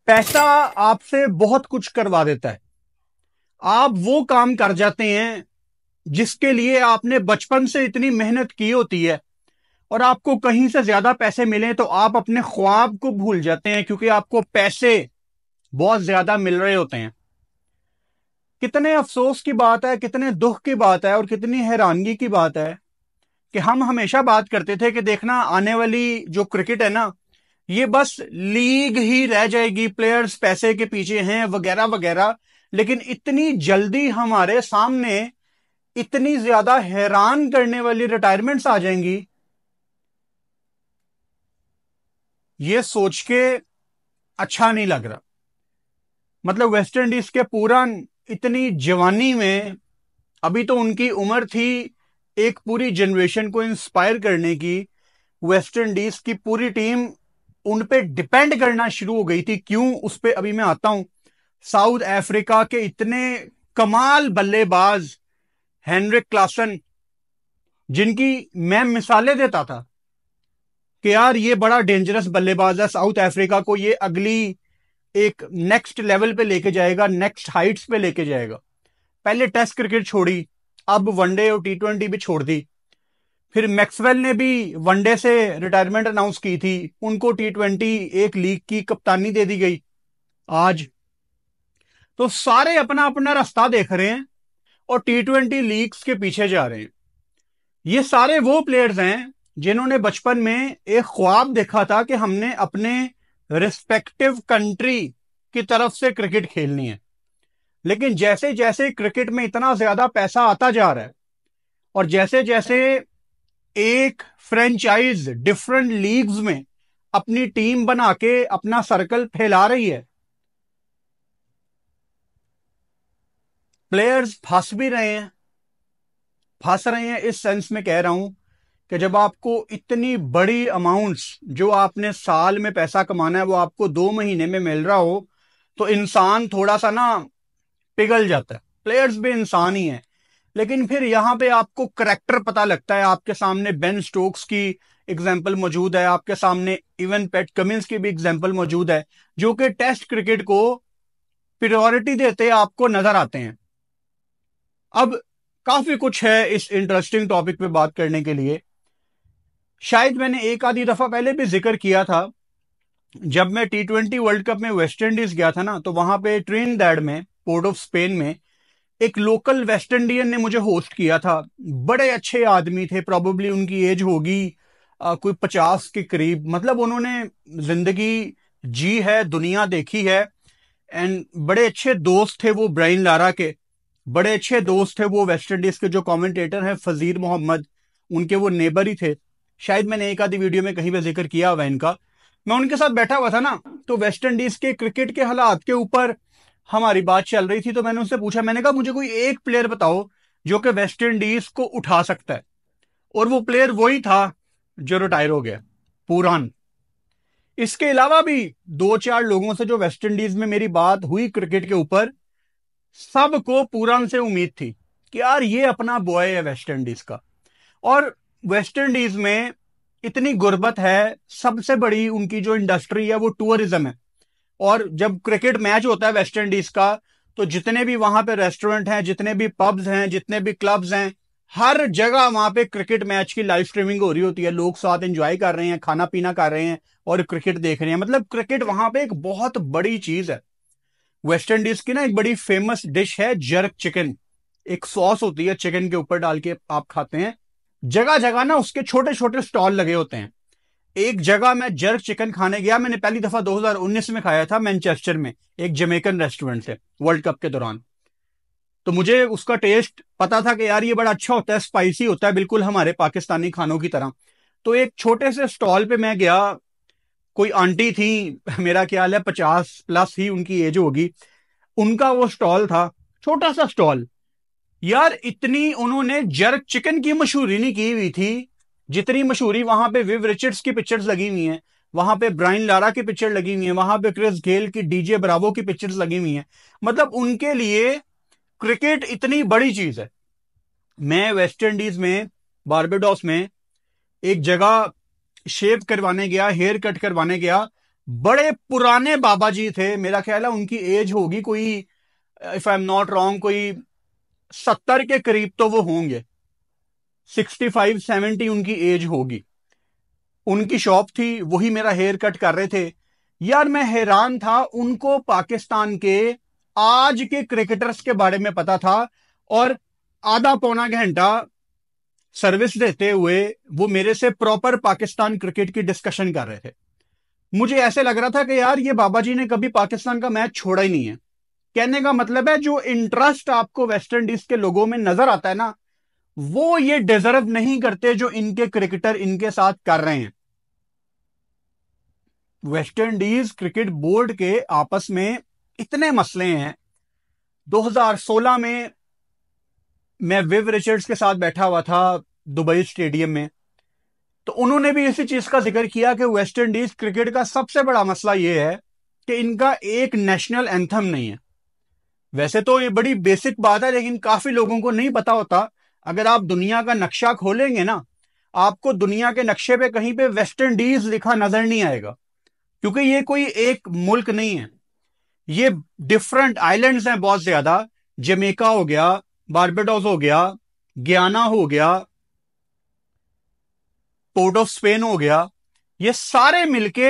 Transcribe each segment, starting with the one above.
पैसा आपसे बहुत कुछ करवा देता है। आप वो काम कर जाते हैं जिसके लिए आपने बचपन से इतनी मेहनत की होती है, और आपको कहीं से ज्यादा पैसे मिले तो आप अपने ख्वाब को भूल जाते हैं क्योंकि आपको पैसे बहुत ज्यादा मिल रहे होते हैं। कितने अफसोस की बात है, कितने दुख की बात है और कितनी हैरानगी की बात है कि हम हमेशा बात करते थे कि देखना आने वाली जो क्रिकेट है ना, ये बस लीग ही रह जाएगी, प्लेयर्स पैसे के पीछे हैं वगैरह वगैरह। लेकिन इतनी जल्दी हमारे सामने इतनी ज्यादा हैरान करने वाली रिटायरमेंट्स आ जाएंगी, ये सोच के अच्छा नहीं लग रहा। मतलब वेस्ट इंडीज के पूरन इतनी जवानी में, अभी तो उनकी उम्र थी एक पूरी जनरेशन को इंस्पायर करने की। वेस्ट इंडीज की पूरी टीम उन पे डिपेंड करना शुरू हो गई थी। क्यों, उस पे अभी मैं आता हूं। साउथ अफ्रीका के इतने कमाल बल्लेबाज हेनरिक क्लासन, जिनकी मैं मिसालें देता था कि यार ये बड़ा डेंजरस बल्लेबाज है, साउथ अफ्रीका को ये अगली एक नेक्स्ट लेवल पे लेके जाएगा, नेक्स्ट हाइट्स पे लेके जाएगा। पहले टेस्ट क्रिकेट छोड़ी, अब वनडे और टी20 भी छोड़ दी। फिर मैक्सवेल ने भी वनडे से रिटायरमेंट अनाउंस की थी, उनको टी20 एक लीग की कप्तानी दे दी गई। आज तो सारे अपना अपना रास्ता देख रहे हैं और टी20 लीग्स के पीछे जा रहे हैं। ये सारे वो प्लेयर्स हैं जिन्होंने बचपन में एक ख्वाब देखा था कि हमने अपने रिस्पेक्टिव कंट्री की तरफ से क्रिकेट खेलनी है। लेकिन जैसे जैसे क्रिकेट में इतना ज्यादा पैसा आता जा रहा है और जैसे जैसे एक फ्रेंचाइज डिफरेंट लीग्स में अपनी टीम बना के अपना सर्कल फैला रही है, प्लेयर्स फंस भी रहे हैं। फंस रहे हैं इस सेंस में कह रहा हूं कि जब आपको इतनी बड़ी अमाउंट्स, जो आपने साल में पैसा कमाना है, वो आपको 2 महीने में मिल रहा हो, तो इंसान थोड़ा सा ना पिघल जाता है। प्लेयर्स भी इंसान ही है। लेकिन फिर यहां पे आपको करेक्टर पता लगता है। आपके सामने बेन स्टोक्स की एग्जाम्पल मौजूद है, आपके सामने इवन पैट कमिंस की भी एग्जाम्पल मौजूद है, जो कि टेस्ट क्रिकेट को प्रायोरिटी देते आपको नजर आते हैं। अब काफी कुछ है इस इंटरेस्टिंग टॉपिक पे बात करने के लिए। शायद मैंने एक आधी दफा पहले भी जिक्र किया था, जब मैं टी20 वर्ल्ड कप में वेस्ट इंडीज गया था ना, तो वहां पे ट्रिनिडाद में, पोर्ट ऑफ स्पेन में, एक लोकल वेस्ट इंडियन ने मुझे होस्ट किया था। बड़े अच्छे आदमी थे, प्रोबेबली उनकी एज होगी कोई 50 के करीब। मतलब उन्होंने जिंदगी जी है, दुनिया देखी है, एंड बड़े अच्छे दोस्त थे वो ब्रायन लारा के। बड़े अच्छे दोस्त थे वो वेस्ट इंडीज के जो कमेंटेटर हैं फजीर मोहम्मद, उनके वो नेबर ही थे। शायद मैंने एक आधी वीडियो में कहीं पे जिक्र किया हुआ इनका। मैं उनके साथ बैठा हुआ था ना, तो वेस्ट इंडीज के क्रिकेट के हालात के ऊपर हमारी बात चल रही थी। तो मैंने उनसे पूछा, मैंने कहा मुझे कोई एक प्लेयर बताओ जो कि वेस्ट इंडीज को उठा सकता है। और वो प्लेयर वही था जो रिटायर हो गया, पुरान। इसके अलावा भी 2-4 लोगों से जो वेस्ट इंडीज में मेरी बात हुई क्रिकेट के ऊपर, सबको पुरान से उम्मीद थी कि यार ये अपना बॉय है वेस्ट इंडीज का। और वेस्ट इंडीज में इतनी गुर्बत है, सबसे बड़ी उनकी जो इंडस्ट्री है वो टूरिज्म है। और जब क्रिकेट मैच होता है वेस्ट इंडीज का, तो जितने भी वहां पे रेस्टोरेंट हैं, जितने भी पब्स हैं, जितने भी क्लब्स हैं, हर जगह वहां पे क्रिकेट मैच की लाइव स्ट्रीमिंग हो रही होती है। लोग साथ एंजॉय कर रहे हैं, खाना पीना कर रहे हैं और क्रिकेट देख रहे हैं। मतलब क्रिकेट वहां पे एक बहुत बड़ी चीज है। वेस्ट इंडीज की ना एक बड़ी फेमस डिश है जर्क चिकन। एक सॉस होती है, चिकन के ऊपर डाल के आप खाते हैं। जगह जगह ना उसके छोटे छोटे स्टॉल लगे होते हैं। एक जगह मैं जर्क चिकन खाने गया, मैंने पहली दफा 2019 में खाया था मैनचेस्टर में, एक जमैकन रेस्टोरेंट से, वर्ल्ड कप के दौरान। तो मुझे उसका टेस्ट पता था कि यार ये बड़ा अच्छा होता है, स्पाइसी होता है, बिल्कुल हमारे पाकिस्तानी खानों की तरह। तो एक छोटे से स्टॉल पे मैं गया, कोई आंटी थी, मेरा ख्याल है 50+ ही उनकी एज होगी। उनका वो स्टॉल था, छोटा सा स्टॉल। यार इतनी उन्होंने जर्क चिकन की मशहूरी नहीं की हुई थी जितनी मशहूरी वहां पे विव रिचर्ड्स की पिक्चर्स लगी हुई हैं, वहां पे ब्रायन लारा की पिक्चर लगी हुई है, वहां पे क्रिस गेल की, डीजे ब्रावो की पिक्चर्स लगी हुई हैं। मतलब उनके लिए क्रिकेट इतनी बड़ी चीज है। मैं वेस्ट इंडीज में, बारबेडोस में, एक जगह शेव करवाने गया, हेयर कट करवाने गया। बड़े पुराने बाबा जी थे, मेरा ख्याल है उनकी एज होगी कोई, if I am not wrong, कोई 70 के करीब तो वो होंगे, 65-70 उनकी एज होगी। उनकी शॉप थी, वही मेरा हेयर कट कर रहे थे। यार मैं हैरान था, उनको पाकिस्तान के आज के क्रिकेटर्स के बारे में पता था, और आधा पौना घंटा सर्विस देते हुए वो मेरे से प्रॉपर पाकिस्तान क्रिकेट की डिस्कशन कर रहे थे। मुझे ऐसे लग रहा था कि यार ये बाबा जी ने कभी पाकिस्तान का मैच छोड़ा ही नहीं है। कहने का मतलब है, जो इंटरेस्ट आपको वेस्ट इंडीज के लोगों में नजर आता है ना, वो ये डिजर्व नहीं करते जो इनके क्रिकेटर इनके साथ कर रहे हैं। वेस्ट इंडीज क्रिकेट बोर्ड के आपस में इतने मसले हैं। 2016 में मैं विव रिचर्ड्स के साथ बैठा हुआ था दुबई स्टेडियम में, तो उन्होंने भी इसी चीज का जिक्र किया कि वेस्ट इंडीज क्रिकेट का सबसे बड़ा मसला यह है कि इनका एक नेशनल एंथम नहीं है। वैसे तो ये बड़ी बेसिक बात है, लेकिन काफी लोगों को नहीं पता होता। अगर आप दुनिया का नक्शा खोलेंगे ना, आपको दुनिया के नक्शे पे कहीं पे वेस्ट इंडीज लिखा नजर नहीं आएगा, क्योंकि ये कोई एक मुल्क नहीं है, ये डिफरेंट आइलैंड्स हैं बहुत ज्यादा। जमेका हो गया, बारबाडोस हो गया, गियाना हो गया, पोर्ट ऑफ स्पेन हो गया, ये सारे मिलके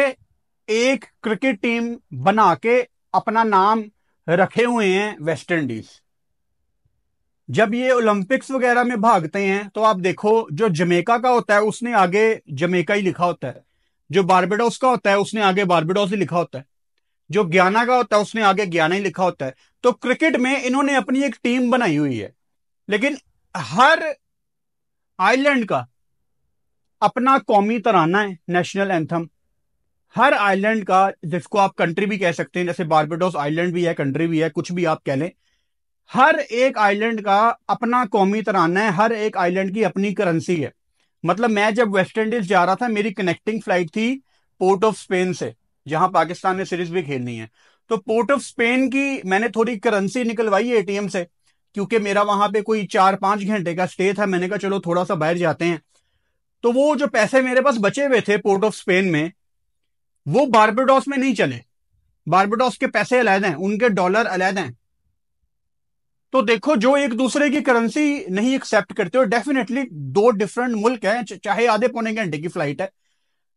एक क्रिकेट टीम बना के अपना नाम रखे हुए हैं वेस्ट इंडीज। जब ये ओलंपिक्स वगैरह में भागते हैं तो आप देखो, जो जमेका का होता है उसने आगे जमेका ही लिखा होता है, जो बारबाडोस का होता है उसने आगे बारबाडोस ही लिखा होता है, जो गियाना का होता है उसने आगे गियाना ही लिखा होता है। तो क्रिकेट में इन्होंने अपनी एक टीम बनाई हुई है, लेकिन हर आइलैंड का अपना कौमी तराना है, नेशनल एंथम। हर आइलैंड का, जिसको आप कंट्री भी कह सकते हैं, जैसे बारबाडोस आइलैंड भी है, कंट्री भी है, कुछ भी आप कह लें, हर एक आइलैंड का अपना कौमी तराना है, हर एक आइलैंड की अपनी करेंसी है। मतलब मैं जब वेस्ट इंडीज जा रहा था, मेरी कनेक्टिंग फ्लाइट थी पोर्ट ऑफ स्पेन से, जहां पाकिस्तान ने सीरीज भी खेलनी है। तो पोर्ट ऑफ स्पेन की मैंने थोड़ी करेंसी निकलवाई एटीएम से, क्योंकि मेरा वहां पे कोई 4-5 घंटे का स्टे था। मैंने कहा चलो थोड़ा सा बाहर जाते हैं। तो वो जो पैसे मेरे पास बचे हुए थे पोर्ट ऑफ स्पेन में, वो बारबाडोस में नहीं चले। बारबाडोस के पैसे अलग हैं, उनके डॉलर अलग हैं। तो देखो, जो एक दूसरे की करेंसी नहीं एक्सेप्ट करते, हो डेफिनेटली दो डिफरेंट मुल्क हैं, चाहे आधे पौने घंटे की फ्लाइट है,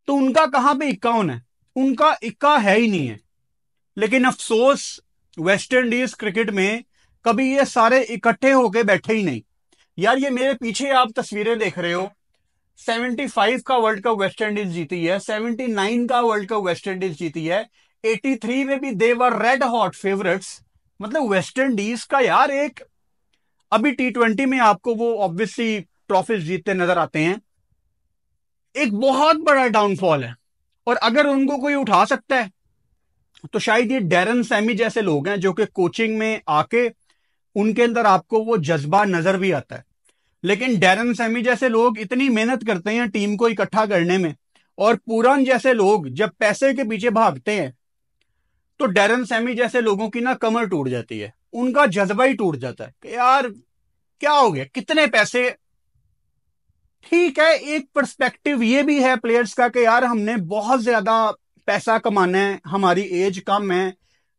तो उनका कहां पे इक्का होना है? उनका इक्का है ही नहीं है। लेकिन अफसोस, वेस्ट इंडीज क्रिकेट में कभी ये सारे इकट्ठे होके बैठे ही नहीं। यार ये मेरे पीछे आप तस्वीरें देख रहे हो, 75 का वर्ल्ड कप वेस्ट इंडीज जीती है, 79 का वर्ल्ड कप वेस्ट इंडीज जीती है, 83 में भी दे वर रेड हॉट फेवरेट्स। मतलब वेस्ट इंडीज का यार एक, अभी T20 में आपको वो ऑब्वियसली ट्रॉफीज जीतते नजर आते हैं, एक बहुत बड़ा डाउनफॉल है। और अगर उनको कोई उठा सकता है तो शायद ये डैरन सैमी जैसे लोग हैं, जो कि कोचिंग में आके उनके अंदर आपको वो जज्बा नजर भी आता है। लेकिन डैरन सैमी जैसे लोग इतनी मेहनत करते हैं टीम को इकट्ठा करने में, और पूरन जैसे लोग जब पैसे के पीछे भागते हैं, तो डैरन सैमी जैसे लोगों की ना कमर टूट जाती है, उनका जज्बा ही टूट जाता है कि यार क्या हो गया, कितने पैसे। ठीक है, एक पर्सपेक्टिव ये भी है प्लेयर्स का कि यार हमने बहुत ज्यादा पैसा कमाना है, हमारी एज कम है,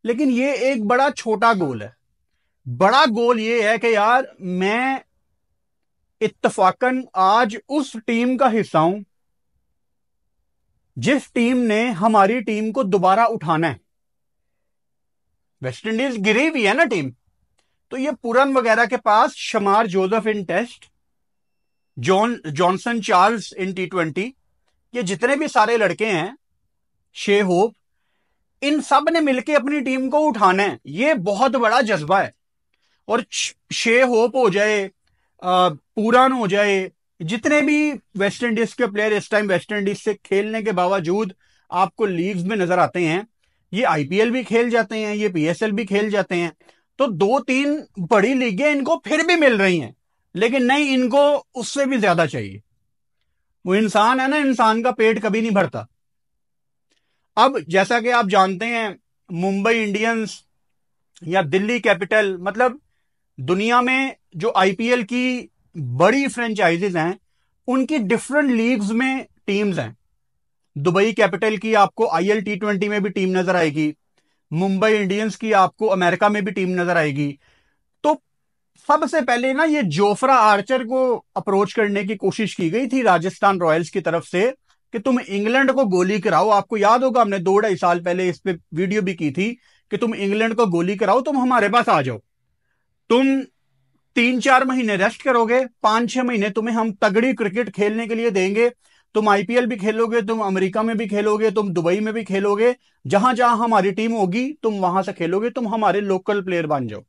लेकिन ये एक बड़ा छोटा गोल है। बड़ा गोल ये है कि यार मैं इत्तफाकन आज उस टीम का हिस्सा हूं जिस टीम ने हमारी टीम को दोबारा उठाना है। वेस्ट इंडीज गिरी हुई है ना टीम, तो ये पुरन वगैरह के पास शमार जोसेफ इन टेस्ट, जॉनसन चार्ल्स इन T20, ये जितने भी सारे लड़के हैं, शे होप, इन सब ने मिलकर अपनी टीम को उठाना है। ये बहुत बड़ा जज्बा है। और शे होप हो जाए, पूरन हो जाए, जितने भी वेस्ट इंडीज के प्लेयर इस टाइम वेस्ट इंडीज से खेलने के बावजूद आपको लीग्स में नजर आते हैं, ये IPL भी खेल जाते हैं, ये PSL भी खेल जाते हैं, तो 2-3 बड़ी लीगें इनको फिर भी मिल रही हैं। लेकिन नहीं, इनको उससे भी ज्यादा चाहिए। वो इंसान है ना, इंसान का पेट कभी नहीं भरता। अब जैसा कि आप जानते हैं, मुंबई इंडियंस या दिल्ली कैपिटल, मतलब दुनिया में जो IPL की बड़ी फ्रेंचाइजीज हैं, उनकी डिफरेंट लीग्स में टीम्स हैं। दुबई कैपिटल की आपको आईएल T20 में भी टीम नजर आएगी, मुंबई इंडियंस की आपको अमेरिका में भी टीम नजर आएगी। तो सबसे पहले ना ये जोफ्रा आर्चर को अप्रोच करने की कोशिश की गई थी राजस्थान रॉयल्स की तरफ से कि तुम इंग्लैंड को गोली कराओ। आपको याद होगा हमने 2-2.5 साल पहले इस पे वीडियो भी की थी कि तुम इंग्लैंड को गोली कराओ, तुम हमारे पास आ जाओ, तुम 3-4 महीने रेस्ट करोगे, 5-6 महीने तुम्हें हम तगड़ी क्रिकेट खेलने के लिए देंगे, तुम आईपीएल भी खेलोगे, तुम अमेरिका में भी खेलोगे, तुम दुबई में भी खेलोगे, जहां जहां हमारी टीम होगी तुम वहां से खेलोगे, तुम हमारे लोकल प्लेयर बन जाओ।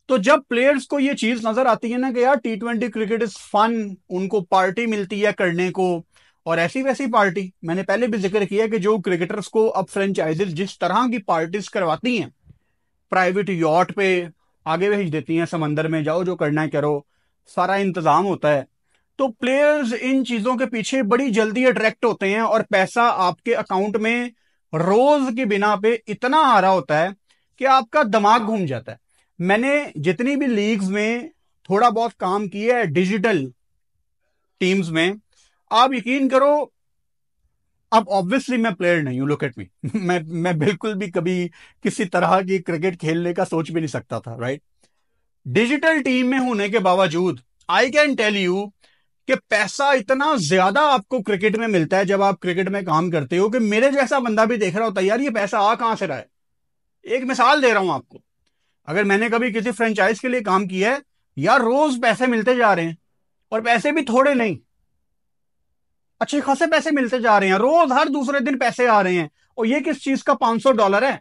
तो जब प्लेयर्स को ये चीज नजर आती है ना कि यार T20 क्रिकेट इज फन, उनको पार्टी मिलती है करने को, और ऐसी वैसी पार्टी मैंने पहले भी जिक्र किया कि जो क्रिकेटर्स को अब फ्रेंचाइजीज जिस तरह की पार्टीज करवाती हैं, प्राइवेट यॉट पे आगे भेज देती हैं, समंदर में जाओ जो करना है करो, सारा इंतजाम होता है, तो प्लेयर्स इन चीजों के पीछे बड़ी जल्दी अट्रैक्ट होते हैं और पैसा आपके अकाउंट में रोज की बिना पे इतना आ रहा होता है कि आपका दिमाग घूम जाता है। मैंने जितनी भी लीग्स में थोड़ा बहुत काम किया है डिजिटल टीम्स में, आप यकीन करो, अब ऑब्वियसली मैं प्लेयर नहीं हूं, लुक एट मी मैं बिल्कुल भी कभी किसी तरह की क्रिकेट खेलने का सोच भी नहीं सकता था, राइट। डिजिटल टीम में होने के बावजूद आई कैन टेल यू कि पैसा इतना ज्यादा आपको क्रिकेट में मिलता है जब आप क्रिकेट में काम करते हो कि मेरे जैसा बंदा भी देख रहा होता है यार ये पैसा आ कहां से रहा है। एक मिसाल दे रहा हूं आपको, अगर मैंने कभी किसी फ्रेंचाइज के लिए काम किया है, यार रोज पैसे मिलते जा रहे हैं, और पैसे भी थोड़े नहीं, अच्छे खासे पैसे मिलते जा रहे हैं, रोज हर दूसरे दिन पैसे आ रहे हैं। और ये किस चीज का $500 है,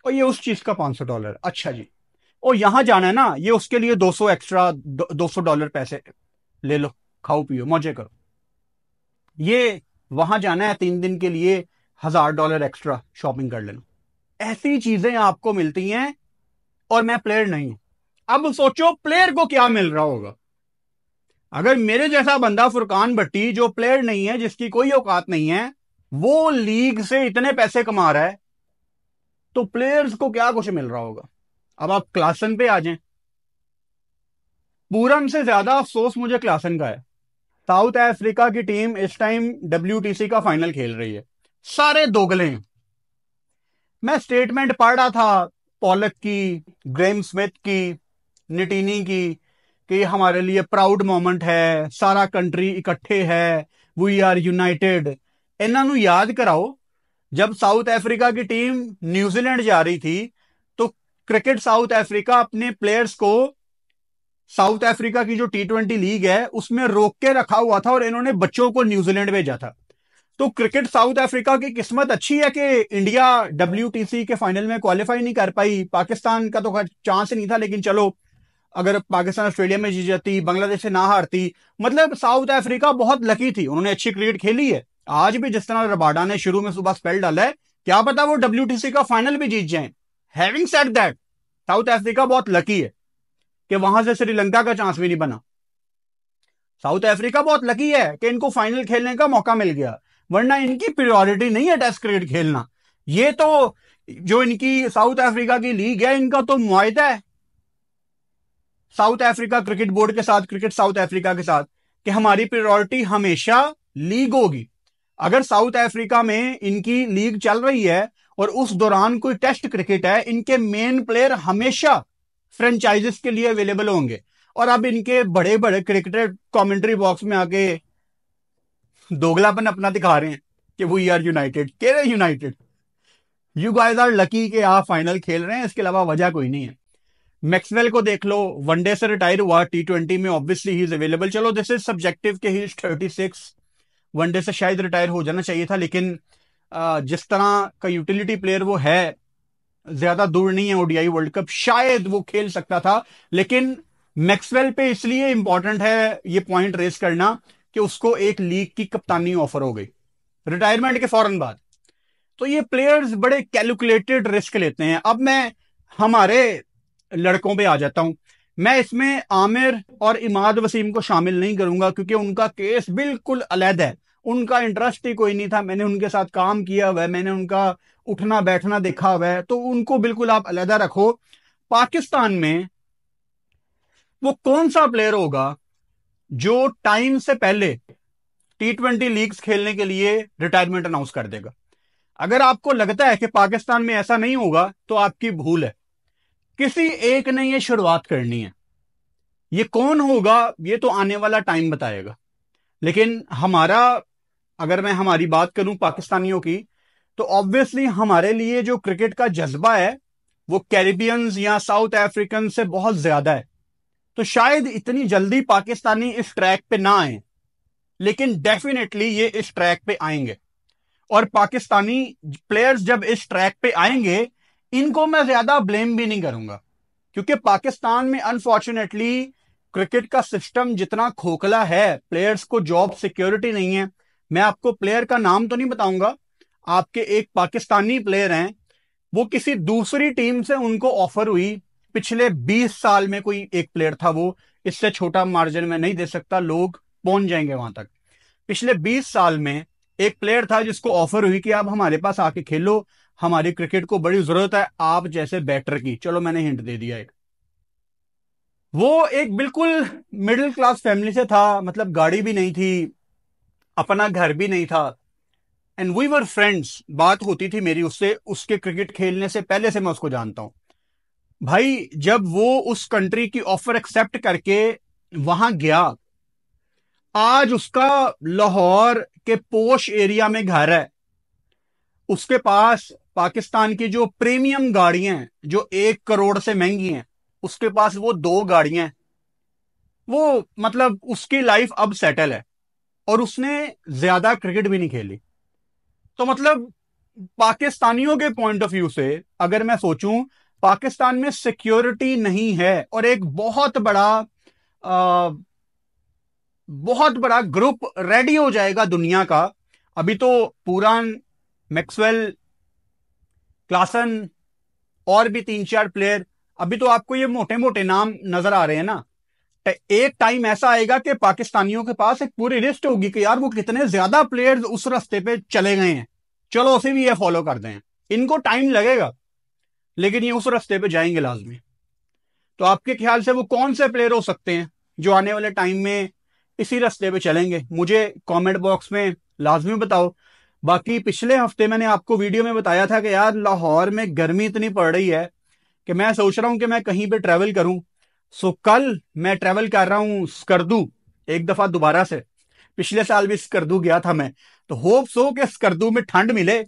और ये उस चीज का $500, अच्छा जी। और यहां जाना है ना, ये उसके लिए 200 एक्स्ट्रा, $200 पैसे ले लो, खाओ पियो मौजे करो। ये वहां जाना है 3 दिन के लिए, $1000 एक्स्ट्रा शॉपिंग कर लेना। ऐसी चीजें आपको मिलती हैं, और मैं प्लेयर नहीं हूं। अब सोचो प्लेयर को क्या मिल रहा होगा। अगर मेरे जैसा बंदा फुरकान भट्टी जो प्लेयर नहीं है, जिसकी कोई औकात नहीं है, वो लीग से इतने पैसे कमा रहा है, तो प्लेयर्स को क्या कुछ मिल रहा होगा। अब आप क्लासन पे आ जाएं, पूरन से ज्यादा अफसोस मुझे क्लासन का है। साउथ अफ्रीका की टीम इस टाइम WTC का फाइनल खेल रही है, सारे दोगले हैं। मैं स्टेटमेंट पढ़ रहा था पॉलक की, ग्रेम स्मिथ की, निटीनी की, कि ये हमारे लिए प्राउड मोमेंट है, सारा कंट्री इकट्ठे है, वी आर यूनाइटेड। इन्हों याद कराओ, जब साउथ अफ्रीका की टीम न्यूजीलैंड जा रही थी, तो क्रिकेट साउथ अफ्रीका अपने प्लेयर्स को साउथ अफ्रीका की जो T20 लीग है उसमें रोक के रखा हुआ था, और इन्होंने बच्चों को न्यूजीलैंड भेजा था। तो क्रिकेट साउथ अफ्रीका की किस्मत अच्छी है कि इंडिया WTC के फाइनल में क्वालिफाई नहीं कर पाई। पाकिस्तान का तो चांस ही नहीं था, लेकिन चलो, अगर पाकिस्तान ऑस्ट्रेलिया में जीत जाती, बांग्लादेश से ना हारती, मतलब साउथ अफ्रीका बहुत लकी थी, उन्होंने अच्छी क्रिकेट खेली है। आज भी जिस तरह रबाडा ने शुरू में सुबह स्पेल डाला है, क्या पता वो WTC का फाइनल भी जीत जाए। Having said that, south Africa बहुत लकी है कि वहां से श्रीलंका का चांस भी नहीं बना। साउथ अफ्रीका बहुत लकी है कि इनको फाइनल खेलने का मौका मिल गया, वरना इनकी प्रायोरिटी नहीं है टेस्ट क्रिकेट खेलना। ये तो जो इनकी साउथ अफ्रीका की लीग है, इनका तो मुआहदा है साउथ अफ्रीका क्रिकेट बोर्ड के साथ, क्रिकेट साउथ अफ्रीका के साथ, कि हमारी प्रायोरिटी हमेशा लीग होगी। अगर साउथ अफ्रीका में इनकी लीग चल रही है और उस दौरान कोई टेस्ट क्रिकेट है, इनके मेन प्लेयर हमेशा फ्रेंचाइजेस के लिए अवेलेबल होंगे। और अब इनके बड़े बड़े क्रिकेटर कमेंट्री बॉक्स में आके दोगलापन अपना दिखा रहे हैं कि वी आर यूनाइटेड। के united, you guys are lucky कि आप फाइनल खेल रहे हैं, इसके अलावा वजह कोई नहीं है। मैक्सवेल को देख लो, वनडे से रिटायर हुआ, T20 में ऑब्वियसली ही इज अवेलेबल। चलो दिस इज सब्जेक्टिव कि ही इज 36, वनडे से शायद रिटायर हो जाना चाहिए था, लेकिन जिस तरह का यूटिलिटी प्लेयर वो है, ज्यादा दूर नहीं है ODI वर्ल्ड कप, शायद वो खेल सकता था। लेकिन मैक्सवेल पे इसलिए इंपॉर्टेंट है ये पॉइंट रेस करना कि उसको एक लीग की कप्तानी ऑफर हो गई रिटायरमेंट के फौरन बाद। तो ये प्लेयर्स बड़े कैलकुलेटेड रिस्क लेते हैं। अब मैं हमारे लड़कों पे आ जाता हूं। मैं इसमें आमिर और इमाद वसीम को शामिल नहीं करूंगा, क्योंकि उनका केस बिल्कुल अलग है, उनका इंटरेस्ट ही कोई नहीं था। मैंने उनके साथ काम किया हुआ है, मैंने उनका उठना बैठना देखा हुआ है, तो उनको बिल्कुल आप अलहदा रखो। पाकिस्तान में वो कौन सा प्लेयर होगा जो टाइम से पहले T20 लीग्स खेलने के लिए रिटायरमेंट अनाउंस कर देगा। अगर आपको लगता है कि पाकिस्तान में ऐसा नहीं होगा तो आपकी भूल है। किसी एक ने ये शुरुआत करनी है। ये कौन होगा ये तो आने वाला टाइम बताएगा। लेकिन हमारा, अगर मैं हमारी बात करूं पाकिस्तानियों की, तो ऑब्वियसली हमारे लिए जो क्रिकेट का जज्बा है वो कैरिबियंस या साउथ अफ्रीकन से बहुत ज्यादा है। तो शायद इतनी जल्दी पाकिस्तानी इस ट्रैक पे ना आए, लेकिन डेफिनेटली ये इस ट्रैक पे आएंगे। और पाकिस्तानी प्लेयर्स जब इस ट्रैक पे आएंगे, इनको मैं ज्यादा ब्लेम भी नहीं करूंगा, क्योंकि पाकिस्तान में अनफॉर्चुनेटली क्रिकेट का सिस्टम जितना खोखला है, प्लेयर्स को जॉब सिक्योरिटी नहीं है। मैं आपको प्लेयर का नाम तो नहीं बताऊंगा, आपके एक पाकिस्तानी प्लेयर हैं, वो किसी दूसरी टीम से उनको ऑफर हुई। पिछले 20 साल में कोई एक प्लेयर था, वो इससे छोटा मार्जिन में नहीं दे सकता, लोग पहुंच जाएंगे वहां तक। पिछले 20 साल में एक प्लेयर था जिसको ऑफर हुई कि आप हमारे पास आके खेलो, हमारी क्रिकेट को बड़ी जरूरत है आप जैसे बैटर की। चलो मैंने हिंट दे दिया एक। वो एक बिल्कुल मिडिल क्लास फैमिली से था, मतलब गाड़ी भी नहीं थी, अपना घर भी नहीं था, एंड वी वर फ्रेंड्स। बात होती थी मेरी उससे, उसके क्रिकेट खेलने से पहले से मैं उसको जानता हूं। भाई जब वो उस कंट्री की ऑफर एक्सेप्ट करके वहां गया, आज उसका लाहौर के पोश एरिया में घर है। उसके पास पाकिस्तान की जो प्रीमियम गाड़ियां हैं जो 1 करोड़ से महंगी हैं, उसके पास वो 2 गाड़ियां हैं। वो मतलब उसकी लाइफ अब सेटल है, और उसने ज्यादा क्रिकेट भी नहीं खेली। तो मतलब पाकिस्तानियों के पॉइंट ऑफ व्यू से अगर मैं सोचूं, पाकिस्तान में सिक्योरिटी नहीं है, और एक बहुत बड़ा ग्रुप रेडी हो जाएगा दुनिया का। अभी तो पुरान, मैक्सवेल, क्लासन और भी 3-4 प्लेयर, अभी तो आपको ये मोटे मोटे नाम नजर आ रहे हैं ना। एक टाइम ऐसा आएगा कि पाकिस्तानियों के पास एक पूरी लिस्ट होगी कि यार वो कितने ज्यादा प्लेयर्स उस रास्ते पे चले गए हैं, चलो उसे भी ये फॉलो कर दें। इनको टाइम लगेगा, लेकिन ये उस रास्ते पे जाएंगे लाजमी। तो आपके ख्याल से वो कौन से प्लेयर हो सकते हैं जो आने वाले टाइम में इसी रास्ते पे चलेंगे? मुझे कमेंट बॉक्स में लाजमी बताओ। बाकी पिछले हफ्ते मैंने आपको वीडियो में बताया था कि यार लाहौर में गर्मी इतनी पड़ रही है कि मैं सोच रहा हूं कि मैं कहीं पे ट्रैवल करूं। सो कल मैं ट्रैवल कर रहा हूं स्कर्दू, एक दफा दोबारा से। पिछले साल भी स्कर्दू गया था मैं, तो होप सो कि स्कर्दू में ठंड मिले।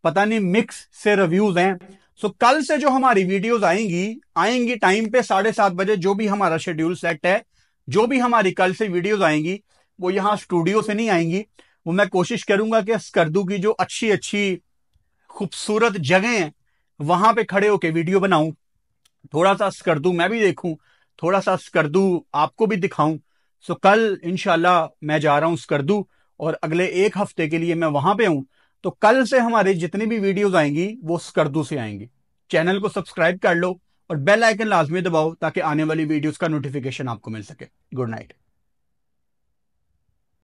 पता नहीं, मिक्स से रिव्यूज हैं। सो कल से जो हमारी वीडियोस आएंगी आएंगी टाइम पे 7:30 बजे, जो भी हमारा शेड्यूल सेट है। जो भी हमारी कल से वीडियोस आएंगी वो यहाँ स्टूडियो से नहीं आएंगी। वो मैं कोशिश करूंगा कि स्कर्दू की जो अच्छी अच्छी खूबसूरत जगह हैं वहां पे खड़े होकर वीडियो बनाऊं, थोड़ा सा स्कर्दू मैं भी देखूं, थोड़ा सा स्कर्दू आपको भी दिखाऊं। सो कल इंशाल्लाह मैं जा रहा हूं स्कर्दू, और अगले एक हफ्ते के लिए मैं वहां पे हूं। तो कल से हमारी जितनी भी वीडियोस आएंगी वो स्कर्दू से आएंगी। चैनल को सब्सक्राइब कर लो और बेल आइकन लाजमी दबाओ ताकि आने वाली वीडियोस का नोटिफिकेशन आपको मिल सके। Good night.